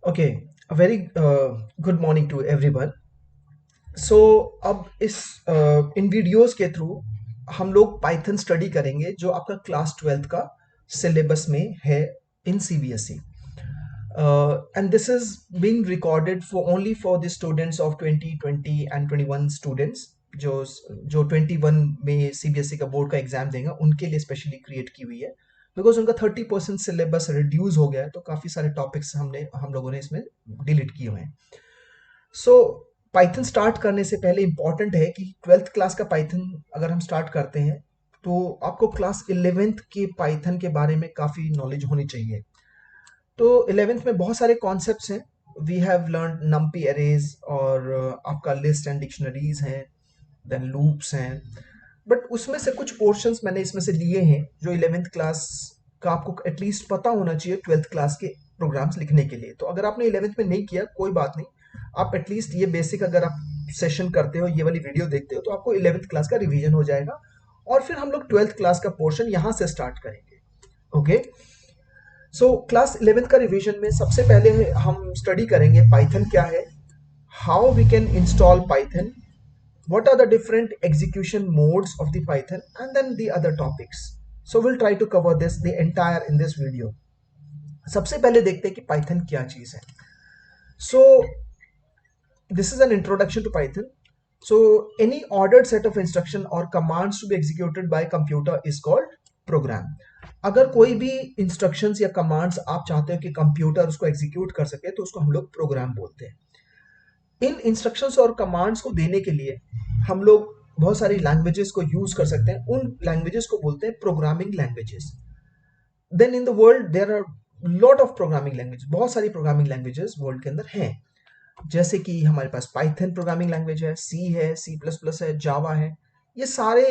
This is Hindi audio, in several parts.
Okay, very good morning to everyone. So अब इन वीडियोस के थ्रू हम लोग पाइथन स्टडी करेंगे जो आपका क्लास 12th का सिलेबस में है इन CBSE. And this is being recorded for only for the students of 2020 and 21 students जो जो 21 में सीबीएसई का बोर्ड का एग्जाम देंगे उनके लिए स्पेशली क्रिएट की हुई है, बिकॉज उनका 30% सिलेबस रिड्यूस हो गया है, तो काफ़ी सारे टॉपिक्स हम लोगों ने इसमें डिलीट किए हुए हैं। सो पाइथन स्टार्ट करने से पहले इंपॉर्टेंट है कि 12th क्लास का पाइथन अगर हम स्टार्ट करते हैं तो आपको क्लास 11th के पाइथन के बारे में काफ़ी नॉलेज होनी चाहिए। तो 11th में बहुत सारे कॉन्सेप्ट्स हैं। वी हैव लर्न नम्पी एरेज और आपका लिस्ट एंड डिक्शनरीज हैं, देन लूप्स हैं, बट उसमें से कुछ पोर्शंस मैंने इसमें से लिए हैं जो 11th क्लास का आपको एटलीस्ट पता होना चाहिए 12th क्लास के प्रोग्राम्स लिखने के लिए। तो अगर आपने 11th में नहीं किया कोई बात नहीं, आप एटलीस्ट ये बेसिक अगर आप सेशन करते हो, ये वाली वीडियो देखते हो, तो आपको 11th क्लास का रिवीजन हो जाएगा और फिर हम लोग 12th क्लास का पोर्शन यहाँ से स्टार्ट करेंगे। ओके, सो क्लास 11th का रिवीजन में सबसे पहले हम स्टडी करेंगे पाइथन क्या है, how we can install Python, what are the different execution modes of the Python, and then the other topics. So we'll try to cover this the entire in this video. सबसे पहले देखते हैं कि Python क्या चीज है। So this is an introduction to Python. So any ordered set of instruction or commands to be executed by computer is called program. अगर कोई भी instructions या commands आप चाहते हो कि कंप्यूटर उसको एग्जीक्यूट कर सके तो उसको हम लोग प्रोग्राम बोलते हैं। इन इंस्ट्रक्शंस और कमांड्स को देने के लिए हम लोग बहुत सारी लैंग्वेजेस को यूज कर सकते हैं। उन लैंग्वेजेस को बोलते हैं programming languages. Then in the world there are lot of programming language, बहुत सारी प्रोग्रामिंग लैंग्वेजेस वर्ल्ड के अंदर हैं, जैसे कि हमारे पास पाइथन प्रोग्रामिंग लैंग्वेज है, सी है, सी प्लस प्लस है, जावा है। ये सारे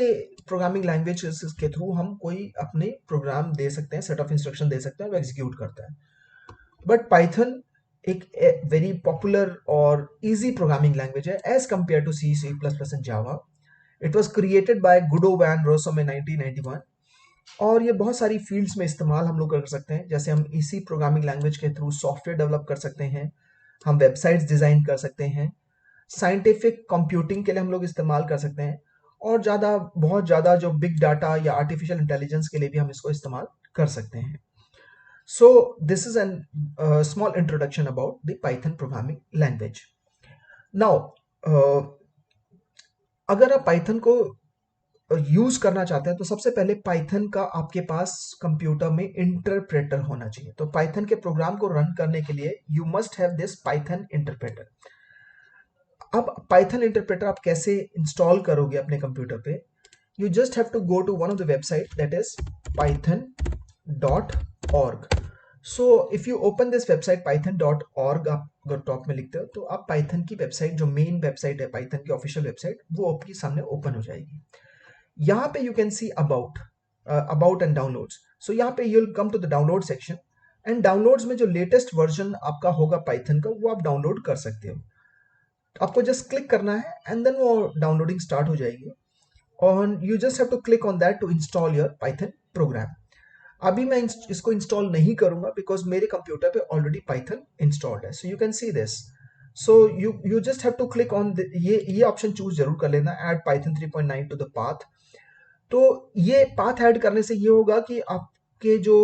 प्रोग्रामिंग लैंग्वेजेस के थ्रू हम कोई अपने प्रोग्राम दे सकते हैं, सेट ऑफ इंस्ट्रक्शन दे सकते हैं, वो एग्जीक्यूट करता है। बट पाइथन एक वेरी पॉपुलर और इजी प्रोग्रामिंग लैंग्वेज है as compared to C, C plus plus and Java. It was created by Guido van Rossum में 1991, और ये बहुत सारी फील्ड्स में इस्तेमाल हम लोग कर सकते हैं। जैसे हम इसी प्रोग्रामिंग लैंग्वेज के थ्रू सॉफ्टवेयर डेवलप कर सकते हैं, हम वेबसाइट्स डिजाइन कर सकते हैं, साइंटिफिक कंप्यूटिंग के लिए हम लोग इस्तेमाल कर सकते हैं, और बहुत ज़्यादा जो बिग डाटा या आर्टिफिशियल इंटेलिजेंस के लिए भी हम इसको इस्तेमाल कर सकते हैं। So this is an small introduction about the Python programming language. Now, अगर आप Python को यूज करना चाहते हैं तो सबसे पहले Python का आपके पास कंप्यूटर में इंटरप्रेटर होना चाहिए। तो Python के प्रोग्राम को रन करने के लिए you must have this Python interpreter. अब Python इंटरप्रेटर आप कैसे इंस्टॉल करोगे अपने कंप्यूटर पे? You just have to go to one of the website, that is python.org. So if you open this website python.org, आप अगर टॉप में लिखते हो तो आप पाइथन की वेबसाइट, जो मेन वेबसाइट है पाइथन की ऑफिशियल वेबसाइट, वो आपके सामने ओपन हो जाएगी। यहाँ पे you can see about and downloads. So यहाँ पे you will come to the download section, and downloads में जो लेटेस्ट वर्जन आपका होगा पाइथन का वो आप डाउनलोड कर सकते हो। आपको जस्ट क्लिक करना है एंड देन वो डाउनलोडिंग स्टार्ट हो जाएगी, और you just have to click on that to install your Python program. अभी मैं इसको इंस्टॉल नहीं करूंगा बिकॉज मेरे कंप्यूटर पे ऑलरेडी पाइथन इंस्टॉल्ड है। So you can see this. So you just have to click on ये ऑप्शन चूज जरूर कर लेना, add Python 3.9 to the path. तो ये पाथ ऐड करने से ये होगा कि आपके जो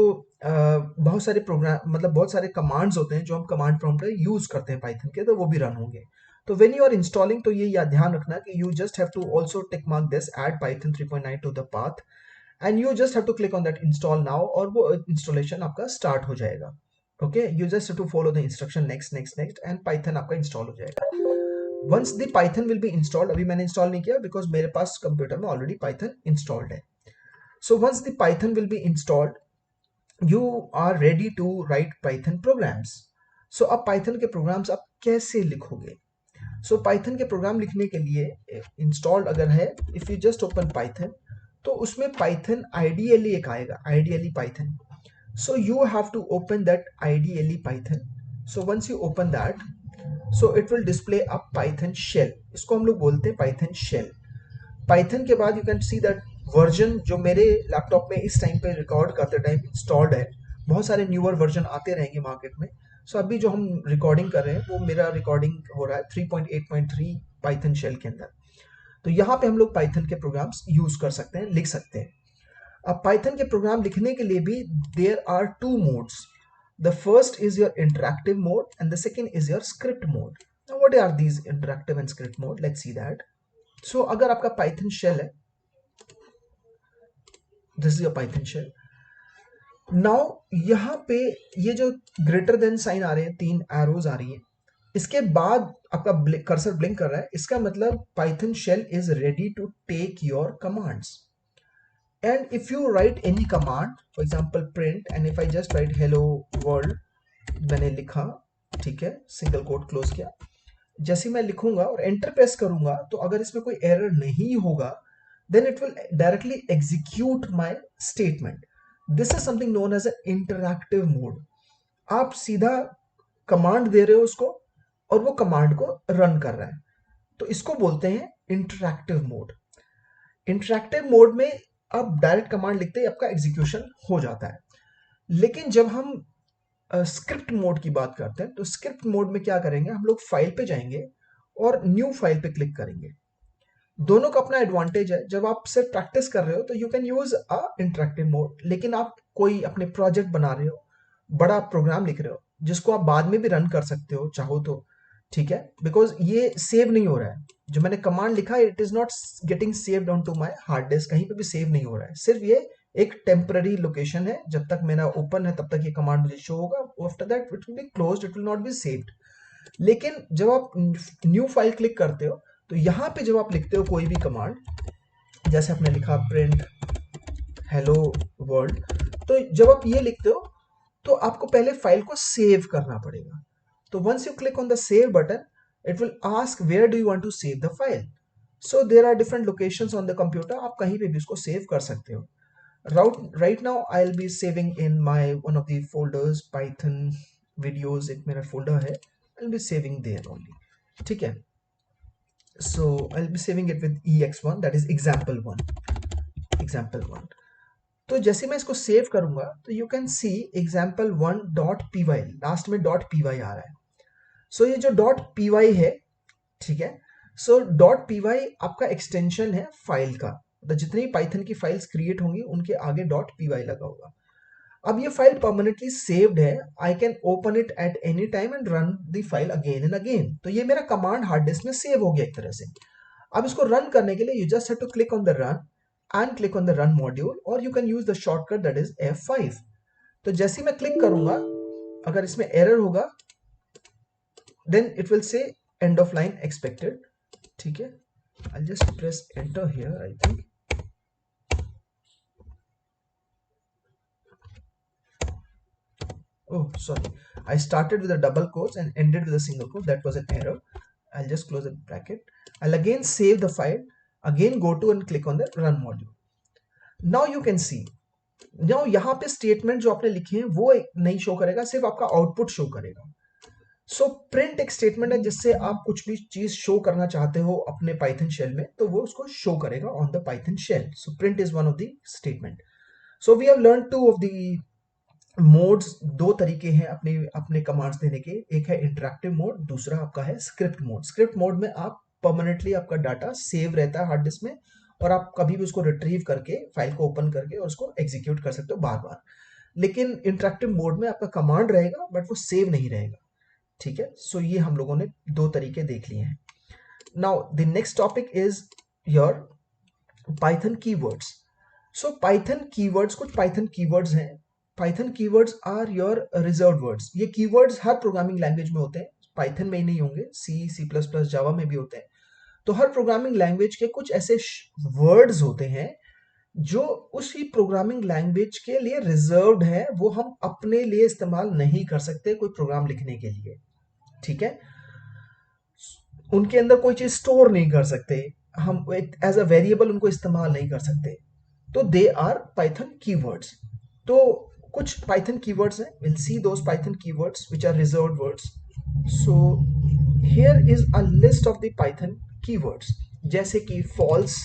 बहुत सारे प्रोग्राम, मतलब बहुत सारे कमांड्स होते हैं जो हम कमांड प्रॉम्प्ट पे यूज करते हैं पाइथन के, तो वो भी रन होंगे। तो व्हेन यू आर इंस्टॉलिंग तो ये याद ध्यान रखना कि you just have to also tick mark this add Python 3.9 to the path, and you just have to click on that install now, और वो इंस्टॉलेशन आपका स्टार्ट हो जाएगा। Okay, you just have to follow the instruction next next next, and Python आपका इंस्टॉल हो जाएगा। Once the Python will be installed, अभी मैंने इंस्टॉल नहीं किया बिकॉज मेरे पास कंप्यूटर में ऑलरेडी पाइथन इंस्टॉल्ड है। So once the Python will be installed you are ready to write Python programs. So अब पाइथन के प्रोग्राम्स आप कैसे लिखोगे? सो पाइथन के प्रोग्राम लिखने के लिए इंस्टॉल्ड अगर है, if you just open Python तो उसमें पाइथन आइडियली एक आएगा, IDLE Python. So you have to open that IDLE Python. So once you open that, so it will display a Python shell, इसको हम लोग बोलते हैं पाइथन शेल। पाइथन के बाद you can see that version जो मेरे लैपटॉप में इस टाइम पे रिकॉर्ड करते टाइम इंस्टॉल्ड है। बहुत सारे न्यूअर वर्जन आते रहेंगे मार्केट में, सो अभी जो हम रिकॉर्डिंग कर रहे हैं वो मेरा रिकॉर्डिंग हो रहा है 3.8.3 पाइथन शेल के अंदर। तो यहाँ पे हम लोग पाइथन के प्रोग्राम्स यूज कर सकते हैं, लिख सकते हैं। अब पाइथन के प्रोग्राम लिखने के लिए भी there are two modes. The first is your interactive mode and the second is your script mode. Now what are these interactive and script mode? Let's see that. So अगर आपका पाइथन शेल है, this is your Python shell. Now यहाँ पे ये जो ग्रेटर देन साइन आ रहे हैं, 3 एरोज आ रही है, इसके बाद आपका कर्सर ब्लिंक कर रहा है, इसका मतलब Python shell is ready to take your commands. And if you write any command, for example print, and if I just write hello world, मैंने लिखा, ठीक है, सिंगल कोट क्लोज किया, जैसे मैं लिखूंगा और एंटर प्रेस करूंगा तो अगर इसमें कोई एरर नहीं होगा then it will directly execute my statement. This is something known as an interactive mode. आप सीधा कमांड दे रहे हो उसको और वो कमांड को रन कर रहा है, तो इसको बोलते हैं इंटरैक्टिव मोड। इंटरैक्टिव मोड में आप डायरेक्ट कमांड लिखते ही आपका एग्जीक्यूशन हो जाता है। लेकिन जब हम स्क्रिप्ट मोड की बात करते हैं तो स्क्रिप्ट मोड में क्या करेंगे, हम लोग फाइल पे जाएंगे और न्यू फाइल पे क्लिक करेंगे। दोनों का अपना एडवांटेज है। जब आप सिर्फ प्रैक्टिस कर रहे हो तो you can use a interactive mode, लेकिन आप कोई अपने प्रोजेक्ट बना रहे हो, बड़ा प्रोग्राम लिख रहे हो जिसको आप बाद में भी रन कर सकते हो चाहो तो, ठीक है, बिकॉज ये सेव नहीं हो रहा है। जो मैंने कमांड लिखा है it is not getting saved on to my hard disk, कहीं पे भी सेव नहीं हो रहा है, सिर्फ ये एक टेम्पररी लोकेशन है। जब तक मेरा ओपन है तब तक ये कमांड मुझे शो होगा, after that it will be closed, it will not be saved. लेकिन जब आप न्यू फाइल क्लिक करते हो तो यहाँ पे जब आप लिखते हो कोई भी कमांड, जैसे आपने लिखा प्रिंट हेलो वर्ल्ड, तो जब आप ये लिखते हो तो आपको पहले फाइल को सेव करना पड़ेगा। तो once you click on the save button it will ask where do you want to save the file. So there are different locations on the computer, आप कहीं पे भी इसको सेव कर सकते हो। Right now I'll be saving in my one of the folders, Python videos एक मेरा फोल्डर है, I'll be saving there only, ठीक है। So I'll be saving it with ex1, that is example1, example1। तो जैसे मैं इसको सेव करूंगा तो you can C example1.py, last में .py आ रहा है। सो ये जो .py है, ठीक है, सो .py आपका एक्सटेंशन है फाइल का। तो जितनी पाइथन की फाइल्स क्रिएट होंगी उनके आगे .py लगा होगा। अब ये फाइल परमानेंटली सेव्ड है, I can open it at any time and run the file again and again. तो ये मेरा कमांड हार्ड डिस्क में सेव हो गया एक तरह से। अब इसको रन करने के लिए you just have to click on the run and click on the run module, और you can use the shortcut that is F5। तो जैसे ही मैं क्लिक करूंगा, अगर इसमें एरर होगा then it will say end of line expected, ठीक है। I'll just press enter here, I think. Oh, sorry. I started with a double quotes and ended with a single quote. That was an error. I'll just close the bracket. I'll again save the file. Again go to and click on the run module. Now you can see. Now यहाँ पे स्टेटमेंट जो आपने लिखे हैं वो नहीं शो करेगा, सिर्फ आपका आउटपुट शो करेगा। सो प्रिंट एक स्टेटमेंट है जिससे आप कुछ भी चीज शो करना चाहते हो अपने पाइथन शेल में तो वो उसको शो करेगा on the Python shell. So print is one of the statement. So we have learn two of the modes. दो तरीके हैं अपने अपने कमांड्स देने के, एक है इंटरैक्टिव मोड, दूसरा आपका है स्क्रिप्ट मोड। स्क्रिप्ट मोड में आप परमानेंटली आपका डाटा सेव रहता है हार्ड डिस्क में और आप कभी भी उसको रिट्रीव करके फाइल को ओपन करके और उसको एग्जीक्यूट कर सकते हो बार बार। लेकिन इंटरैक्टिव मोड में आपका कमांड रहेगा बट वो सेव नहीं रहेगा, ठीक है। सो ये हम लोगों ने दो तरीके देख लिए हैं। Now the next topic is your Python keywords. So Python keywords, कुछ पाइथन कीवर्ड्स हैं। Python keywords are your reserve words. ये कीवर्ड्स हर प्रोग्रामिंग लैंग्वेज में होते हैं, पाइथन में ही नहीं होंगे, सी, सी प्लस प्लस, जावा में भी होते हैं। तो हर प्रोग्रामिंग लैंग्वेज के कुछ ऐसे वर्ड्स होते हैं जो उसी प्रोग्रामिंग लैंग्वेज के लिए रिजर्व्ड है, वो हम अपने लिए इस्तेमाल नहीं कर सकते कोई प्रोग्राम लिखने के लिए, ठीक है। उनके अंदर कोई चीज स्टोर नहीं कर सकते हम, एज अ वेरिएबल उनको इस्तेमाल नहीं कर सकते, तो दे आर पाइथन कीवर्ड्स। तो कुछ पाइथन कीवर्ड्स हैं, will see those Python keywords which are reserved words. So here is a list of the Python keywords, जैसे कि false,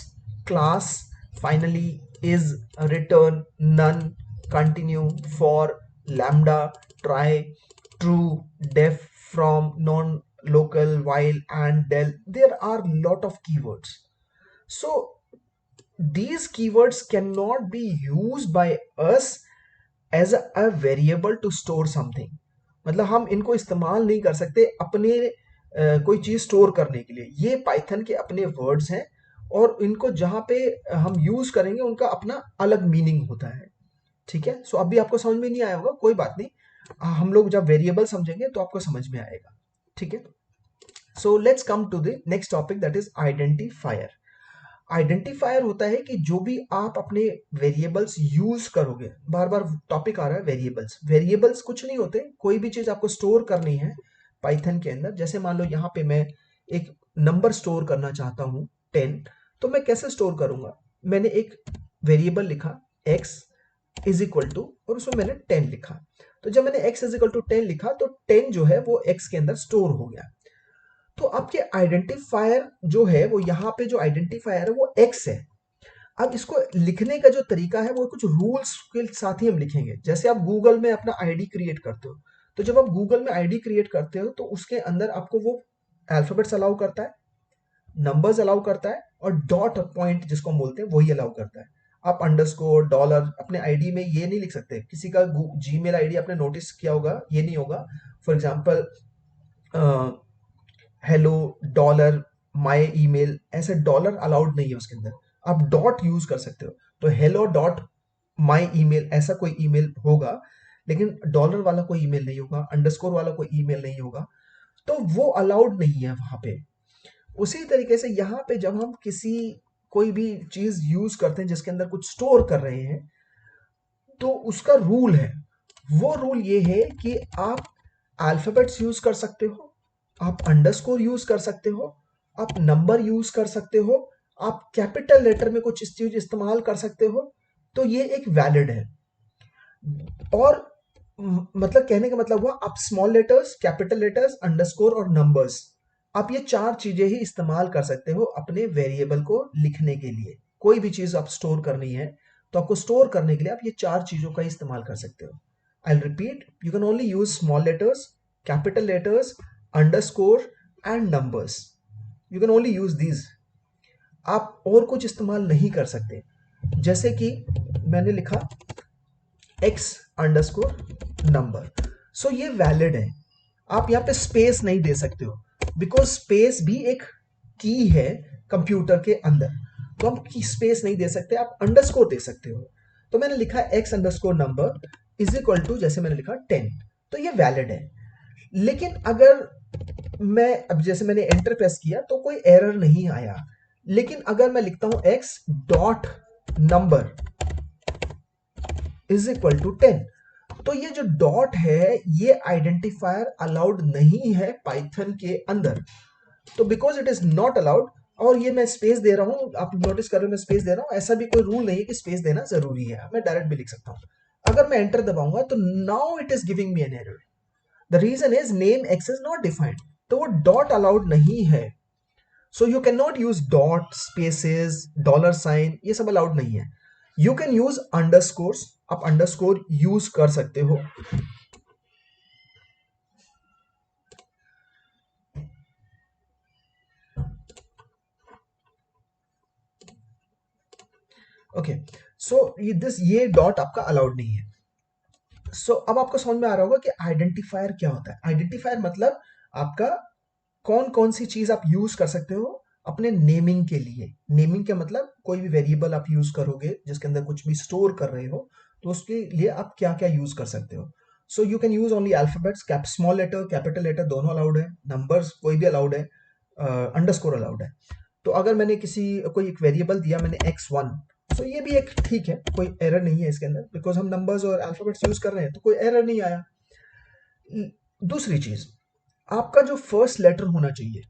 class, finally, is, return, none, continue, for, lambda, try, true, def, from, non, local, while, and, del. There are lot of keywords. So these keywords cannot be used by us as a variable to store something. मतलब हम इनको इस्तेमाल नहीं कर सकते अपने कोई चीज स्टोर करने के लिए. ये पाइथन के अपने वर्ड्स हैं और इनको जहां पे हम यूज करेंगे उनका अपना अलग मीनिंग होता है. ठीक है. सो अभी आपको समझ में नहीं आया होगा, कोई बात नहीं. हम लोग जब वेरिएबल समझेंगे तो आपको समझ में आएगा. ठीक है. So let's come to the next topic, that is identifier. Identifier होता है कि जो भी आप अपने वेरिएबल्स यूज करोगे. बार बार टॉपिक आ रहा है वेरिएबल्स. वेरिएबल्स कुछ नहीं होते, कोई भी चीज आपको स्टोर करनी है पाइथन के अंदर. जैसे मान लो यहाँ पे मैं एक नंबर स्टोर करना चाहता हूँ 10, तो मैं कैसे स्टोर करूंगा. मैंने एक वेरिएबल लिखा x इज इक्वल टू, और उसमें मैंने 10 लिखा. तो जब मैंने x इज इक्वल टू 10 लिखा तो 10 जो है वो x के अंदर स्टोर हो गया. तो आपके आइडेंटिफायर जो है वो यहाँ पे जो आइडेंटिफायर है वो x है. अब इसको लिखने का जो तरीका है वो कुछ रूल्स के साथ ही हम लिखेंगे. जैसे आप गूगल में अपना आईडी क्रिएट करते हो, तो जब आप गूगल में आईडी क्रिएट करते हो तो उसके अंदर आपको वो अल्फाबेट्स अलाउ करता है, नंबर्स अलाउ करता है, और डॉट पॉइंट जिसको हम बोलते हैं वही अलाउ करता है. आप अंडरस्कोर, डॉलर अपने आईडी में ये नहीं लिख सकते. किसी का जीमेल आईडी आपने नोटिस किया होगा, ये नहीं होगा. For example hello dollar my email, ऐसे डॉलर अलाउड नहीं है उसके अंदर. आप डॉट यूज कर सकते हो. तो हेलो डॉट माई ईमेल ऐसा कोई ईमेल होगा, लेकिन डॉलर वाला कोई ईमेल नहीं होगा, अंडरस्कोर वाला कोई ईमेल नहीं होगा. तो वो अलाउड नहीं है वहां पे. उसी तरीके से यहाँ पे जब हम किसी कोई भी चीज यूज करते हैं जिसके अंदर कुछ स्टोर कर रहे हैं, तो उसका रूल है. वो रूल ये है कि आप अल्फाबेट्स यूज कर सकते हो, आप अंडरस्कोर यूज कर सकते हो, आप नंबर यूज कर सकते हो, आप कैपिटल लेटर में कुछ चीज इस्तेमाल कर सकते हो. तो ये एक वैलिड है. और मतलब कहने का मतलब हुआ आप small letters, capital letters, underscore और नंबर्स, आप ये चार चीजें ही इस्तेमाल कर सकते हो अपने वेरिएबल को लिखने के लिए. कोई भी चीज आप स्टोर करनी है तो आपको स्टोर करने के लिए आप ये चार चीजों का इस्तेमाल कर सकते हो. I repeat, you can only use small letters, capital letters, underscore and numbers. You can only use these. आप और कुछ इस्तेमाल नहीं कर सकते. जैसे कि मैंने लिखा x अंडरस्कोर नंबर, सो ये वैलिड है. आप यहाँ पे स्पेस नहीं दे सकते हो, बिकॉज स्पेस भी एक की है कंप्यूटर के अंदर. तो हम की स्पेस नहीं दे सकते, आप अंडरस्कोर दे सकते हो. तो मैंने लिखा x underscore number is equal to, जैसे मैंने लिखा 10, तो ये वैलिड है. लेकिन अगर मैं अब जैसे मैंने एंटर प्रेस किया तो कोई एरर नहीं आया. लेकिन अगर मैं लिखता हूं x dot number is equal to 10, तो ये जो डॉट है ये आइडेंटिफायर अलाउड नहीं है पाइथन के अंदर. तो because it is not allowed, और ये मैं स्पेस दे रहा हूं, आप नोटिस कर रहे हो मैं स्पेस दे रहा हूं. ऐसा भी कोई रूल नहीं है कि स्पेस देना जरूरी है, मैं डायरेक्ट भी लिख सकता हूं. अगर मैं एंटर दबाऊंगा तो now it is giving me an error. The reason is name x is not defined, तो वो डॉट अलाउड नहीं है. So you can not use dot, spaces, dollar sign, ये सब अलाउड नहीं है. यू कैन यूज अंडरस्कोर्स, आप अंडरस्कोर यूज कर सकते हो. ओके, सो ये डॉट आपका अलाउड नहीं है. सो अब आपको समझ में आ रहा होगा कि आइडेंटिफायर क्या होता है. आइडेंटिफायर मतलब आपका कौन कौन सी चीज आप यूज कर सकते हो अपने नेमिंग के लिए. नेमिंग का मतलब कोई भी वेरिएबल आप यूज करोगे जिसके अंदर कुछ भी स्टोर कर रहे हो, तो उसके लिए आप क्या क्या यूज कर सकते हो. So you can use only alphabets, small letter, capital letter दोनों अलाउड है, नंबर्स कोई भी अलाउड है, अंडरस्कोर अलाउड है. तो अगर मैंने कोई एक वेरिएबल दिया मैंने x1, तो ये भी एक ठीक है, कोई एरर नहीं है इसके अंदर, बिकॉज हम नंबर्स और अल्फाबेट्स यूज कर रहे हैं तो कोई एरर नहीं आया. दूसरी चीज, आपका जो फर्स्ट लेटर होना चाहिए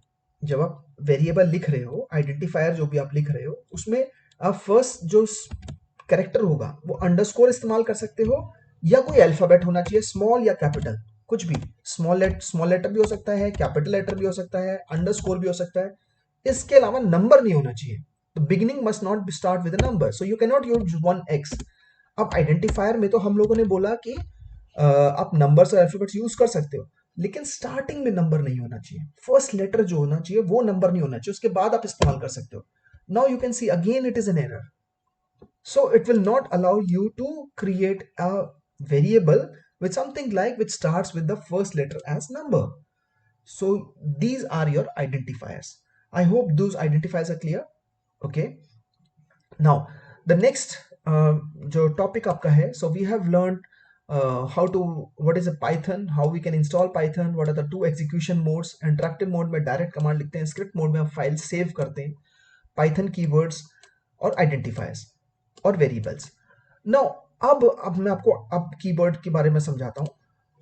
जब आप वेरिएबल लिख रहे हो, आइडेंटिफायर जो भी आप लिख रहे हो, उसमें आप फर्स्ट जो कैरेक्टर होगा वो अंडरस्कोर इस्तेमाल कर सकते हो, या कोई अल्फाबेट होना चाहिए, स्मॉल या कैपिटल, कुछ भी. स्मॉल लेटर भी हो सकता है, कैपिटल लेटर भी हो सकता है, अंडरस्कोर भी हो सकता है. इसके अलावा नंबर नहीं होना चाहिए. तो beginning must not be start with a number, so you can not use 1x. अब आइडेंटिफायर में तो हम लोगों ने बोला कि आप नंबर्स और अल्फाबेट्स यूज कर सकते हो, लेकिन स्टार्टिंग में नंबर नहीं होना चाहिए, फर्स्ट लेटर जो होना चाहिए वो नंबर नहीं होना चाहिए, उसके बाद आप इस्तेमाल कर सकते हो. Now you can see again it is an error. So it will not allow you to create a variable with something like which starts with the first letter as number. So these are your identifiers. I hope those identifiers are clear. Okay. Now the next जो topic आपका है, so we have learned how to, what is a Python, how we can install Python, what are the two execution modes. Interactive mode में direct command लिखते हैं, script mode में हम फाइल सेव करते हैं, Python keywords और identifiers और वेरिएबल्स. नाउ अब मैं आपको अब कीवर्ड के बारे में समझाता हूं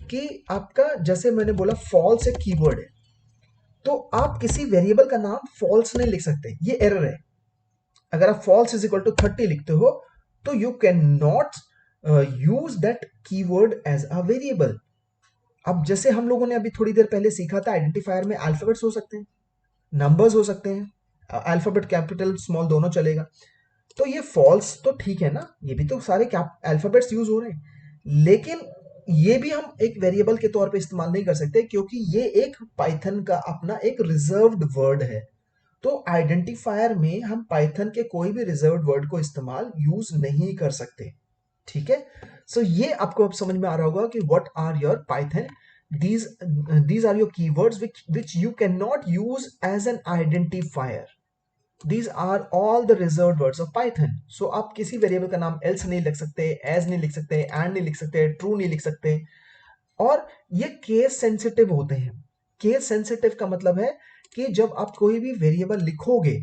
कि आपका, जैसे मैंने बोला फॉल्स एक कीवर्ड है, तो आप किसी वेरिएबल का नाम फॉल्स नहीं लिख सकते, ये एरर है. अगर आप फॉल्स इज इक्वल टू 30 लिखते हो तो you can not use that keyword as a variable. अब जैसे हम लोगों ने अभी थोड़ी देर पहले सीखा था, आइडेंटिफायर में अल्फाबेट्स हो सकते हैं, नंबर्स हो सकते हैं, अल्फाबेट कैपिटल स्मॉल दोनों चलेगा. तो ये फॉल्स तो ठीक है ना, ये भी तो सारे अल्फाबेट्स यूज हो रहे हैं, लेकिन ये भी हम एक वेरिएबल के तौर पे इस्तेमाल नहीं कर सकते, क्योंकि ये एक पाइथन का अपना एक रिजर्व्ड वर्ड है. तो आइडेंटिफायर में हम पाइथन के कोई भी रिजर्व्ड वर्ड को इस्तेमाल यूज नहीं कर सकते. ठीक है. सो ये आपको अब समझ में आ रहा होगा कि what are your Python, these are your keywords which you cannot use as an identifier. These are all the reserved words of Python. So आप किसी वेरिएबल का नाम else नहीं लिख सकते, as नहीं लिख सकते, and नहीं लिख सकते, true नहीं लिख सकते. और ये केस सेंसिटिव होते हैं. केस सेंसिटिव का मतलब है कि जब आप कोई भी वेरिएबल लिखोगे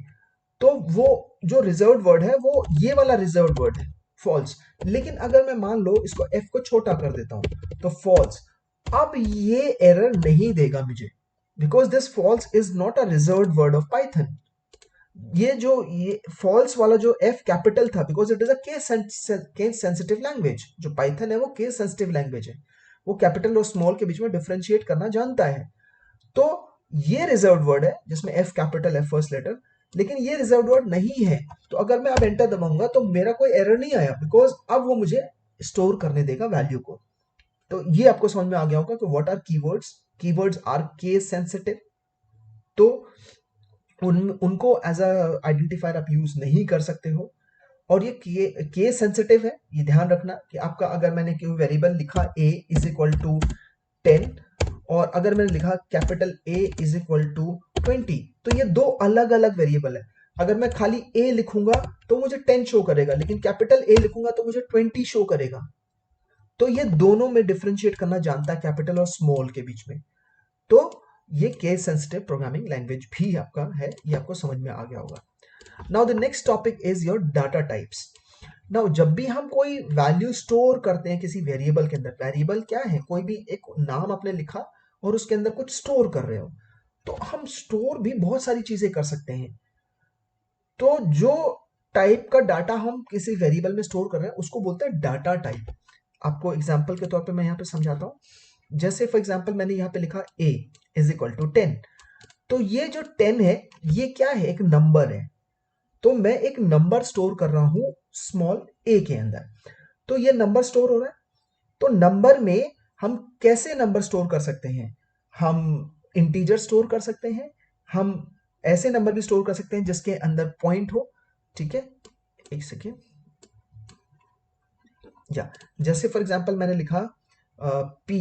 तो वो जो रिजर्व्ड वर्ड है वो ये वाला रिजर्व्ड वर्ड है, फॉल्स. लेकिन अगर मैं मान लो इसको f को छोटा कर देता हूं तो फॉल्स. अब ये एरर नहीं देगा मुझे, because this false is not a reserved word of Python. ये फॉल्स वाला जो f कैपिटल था, because it is a case sensitive language. जो पाइथन है वो केस सेंसिटिव लैंग्वेज है, वो कैपिटल और स्मॉल के बीच में डिफरेंशिएट करना जानता है. तो ये रिजर्व्ड वर्ड है जिसमें f कैपिटल है फर्स्ट लेटर, लेकिन ये रिजर्व्ड वर्ड नहीं है. तो अगर मैं अब एंटर दबाऊंगा तो मेरा कोई एरर नहीं आया, बिकॉज अब वो मुझे स्टोर करने देगा वैल्यू को. तो ये आपको समझ में आ गया होगा कि what are keywords. Keywords are case sensitive, तो उनको एज अ आइडेंटिफायर आप यूज नहीं कर सकते हो. और ये केस सेंसिटिव है, ये ध्यान रखना कि आपका, अगर मैंने कोई वेरिएबल लिखा a इज इक्वल टू 10 और अगर मैंने लिखा capital A is equal to 20, तो ये दो अलग अलग वेरिएबल है. अगर मैं खाली a लिखूंगा तो मुझे 10 शो करेगा, लेकिन कैपिटल A लिखूंगा तो मुझे 20 शो करेगा. तो ये दोनों में डिफरेंशिएट करना जानता है कैपिटल और स्मॉल के बीच में. तो ये केस सेंसिटिव प्रोग्रामिंग लैंग्वेज भी आपका है, ये आपको समझ में आ गया होगा. Now the next topic is your data types. Now जब भी हम कोई वैल्यू स्टोर करते हैं किसी वेरिएबल के अंदर, वेरिएबल क्या है, कोई भी एक नाम आपने लिखा और उसके अंदर कुछ स्टोर कर रहे हो, तो हम स्टोर भी बहुत सारी चीजें कर सकते हैं. तो जो टाइप का डाटा हम किसी वेरिएबल में स्टोर कर रहे हैं उसको बोलते हैं डाटा टाइप. आपको एग्जांपल के तौर पे मैं यहाँ पे समझाता हूँ. जैसे फॉर एग्जांपल मैंने यहाँ पे लिखा a इज इक्वल टू 10, तो ये जो 10 है ये क्या है, एक नंबर है. तो मैं एक नंबर स्टोर कर रहा हूं स्मॉल a के अंदर. तो ये नंबर स्टोर हो रहा है. तो नंबर में हम कैसे नंबर स्टोर कर सकते हैं, हम इंटीजर स्टोर कर सकते हैं, हम ऐसे नंबर भी स्टोर कर सकते हैं जिसके अंदर पॉइंट हो. ठीक है, एक सेकेंड. या जैसे फॉर एग्जांपल मैंने लिखा p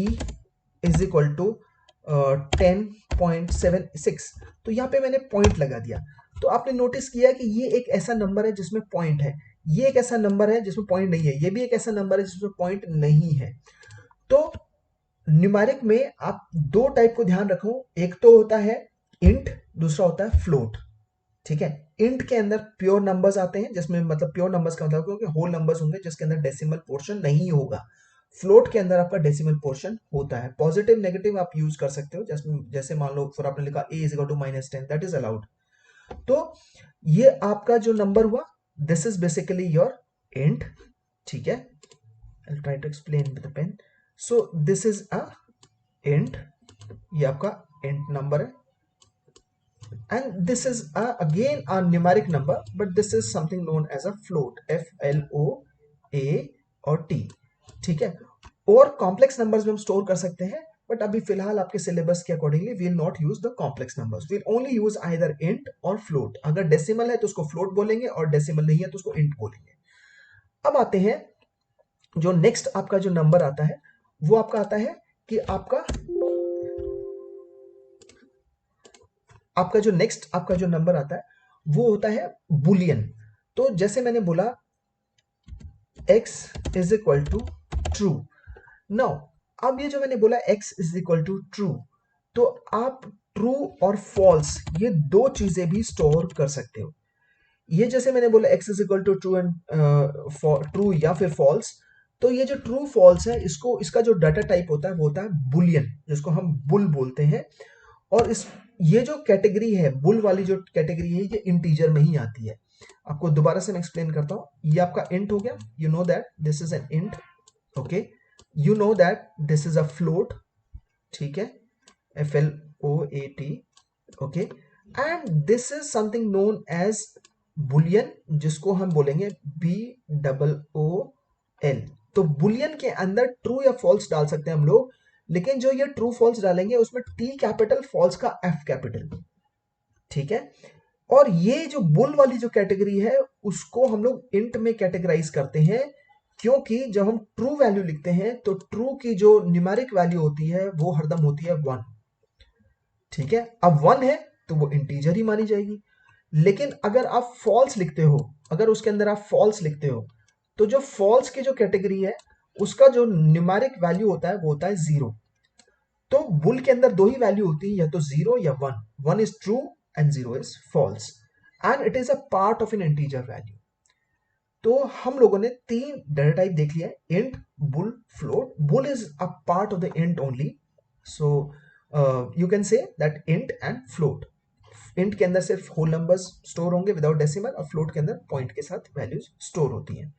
इज इक्वल टू 10.76, तो यहाँ पे मैंने पॉइंट लगा दिया. तो आपने नोटिस किया कि ये एक ऐसा नंबर है जिसमें पॉइंट है, ये एक ऐसा नंबर है जिसमें पॉइंट नहीं है, ये भी एक ऐसा नंबर है जिसमें पॉइंट नहीं है. तो न्यूमेरिक में आप दो टाइप को ध्यान रखो, एक तो होता है इंट, दूसरा होता है फ्लोट. ठीक है, इंट के अंदर प्योर नंबर्स आते हैं, जिसमें मतलब प्योर नंबर्स का मतलब कि होल नंबर्स होंगे जिसके अंदर डेसिमल पोर्शन नहीं होगा. फ्लोट के अंदर आपका डेसिमल पोर्शन होता है. पॉजिटिव नेगेटिव आप यूज कर सकते हो, जैसे मान लो फिर आपने लिखा a is equal to -10, that is allowed. तो ये आपका जो नंबर हुआ, this is basically your int. ठीक है, I will try to explain with the pen. So this is a int, ये आपका इंट नंबर है. And this is again a numeric number, but this is something known as a float, FLOAT. ठीक है, और कॉम्प्लेक्स नंबर्स भी हम स्टोर कर सकते हैं, बट अभी फिलहाल आपके सिलेबस के accordingly we will not use the complex numbers, we will only use either int और फ्लोट। अगर डेसिमल है तो उसको फ्लोट बोलेंगे और डेसिमल नहीं है तो उसको इंट बोलेंगे। अब आते हैं जो नेक्स्ट आपका जो नंबर आता है वो आपका आता है कि आपका जो नेक्स्ट आपका जो नंबर आता है वो होता है बुलियन। तो जैसे मैंने बोला x is equal to true. Now अब ये जो मैंने बोला x is equal to true, तो आप ट्रू और फॉल्स ये दो चीजें भी स्टोर कर सकते हो। ये जैसे मैंने बोला x is equal to true and true या फिर फॉल्स, तो ये जो ट्रू फॉल्स है इसको इसका जो डाटा टाइप होता है वो होता है बुलियन, जिसको हम बुल बोलते हैं। और इस ये जो कैटेगरी है बुल वाली जो कैटेगरी है ये इंटीजर में ही आती है। आपको दोबारा से मैं एक्सप्लेन करता हूं। ये आपका इंट हो गया, you know that this is an int, okay. You know that this is a float, ठीक है, FLOAT, okay. And this is something known as boolean, जिसको हम बोलेंगे BOOL। तो बुलियन के अंदर ट्रू या फॉल्स डाल सकते हैं हम लोग, लेकिन जो ये ट्रू फॉल्स डालेंगे उसमें T कैपिटल, फॉल्स का F कैपिटल, ठीक है। और ये जो बुल वाली जो कैटेगरी है उसको हम लोग इंट में कैटेगराइज करते हैं, क्योंकि जब हम ट्रू वैल्यू लिखते हैं तो ट्रू की जो न्यूमेरिक वैल्यू होती है वो हरदम होती है 1, ठीक है। अब 1 है तो वो इंटीजर ही मानी जाएगी। लेकिन अगर आप फॉल्स लिखते हो, अगर उसके अंदर आप फॉल्स लिखते हो, तो जो फॉल्स की जो कैटेगरी है उसका जो न्यूमेरिक वैल्यू होता है वो होता है 0। तो बुल के अंदर दो ही वैल्यू होती है, या तो 0 या 1। 1 is true and 0 is false, and it is a part of an integer value. तो हम लोगों ने तीन डाटा टाइप देख लिया है, int, bull, float. Bull is a part of the int only, so you can say that int and float. Int के अंदर सिर्फ होल नंबर्स स्टोर होंगे विदाउट डेसिमल, और फ्लोट के अंदर पॉइंट के साथ वैल्यूज स्टोर होती हैं,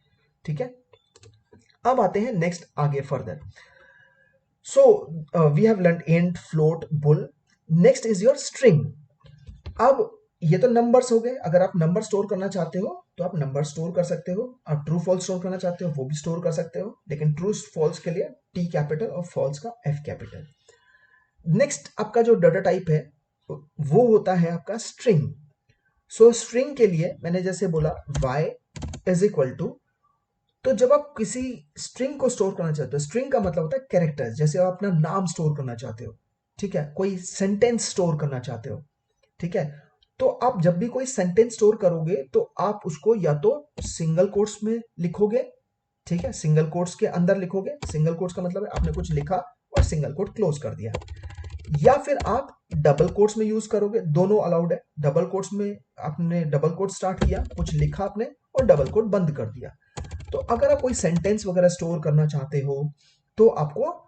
ठीक है। अब आते हैं नेक्स्ट आगे further. So we have learn int, float, bool. Next is your string. अब ये तो नंबर्स हो गए, अगर आप नंबर स्टोर करना चाहते हो तो आप नंबर स्टोर कर सकते हो। आप ट्रू फॉल्स स्टोर करना चाहते हो वो भी स्टोर कर सकते हो, लेकिन ट्रू फॉल्स के लिए T कैपिटल और फॉल्स का F कैपिटल। नेक्स्ट आपका जो डाटा टाइप है वो होता है आपका स्ट्रिंग। सो स्ट्रिंग के लिए मैंने जैसे बोला y इज इक्वल टू, तो जब आप किसी स्ट्रिंग को स्टोर करना चाहते हो, स्ट्रिंग का मतलब होता है कैरेक्टर्स, जैसे आप अपना नाम स्टोर करना चाहते हो, ठीक है, कोई सेंटेंस स्टोर करना चाहते हो, ठीक है। तो आप जब भी कोई सेंटेंस स्टोर करोगे तो आप उसको या तो सिंगल कोट्स में लिखोगे, ठीक है, सिंगल कोट्स के अंदर लिखोगे। सिंगल कोट्स का मतलब है आपने कुछ लिखा और सिंगल कोट क्लोज कर दिया, या फिर आप डबल कोट्स में यूज करोगे, दोनों अलाउड है। डबल कोट्स में आपने डबल कोट स्टार्ट किया, कुछ लिखा आपने और डबल कोट बंद कर दिया। तो अगर आप कोई सेंटेंस वगैरह स्टोर करना चाहते हो तो आपको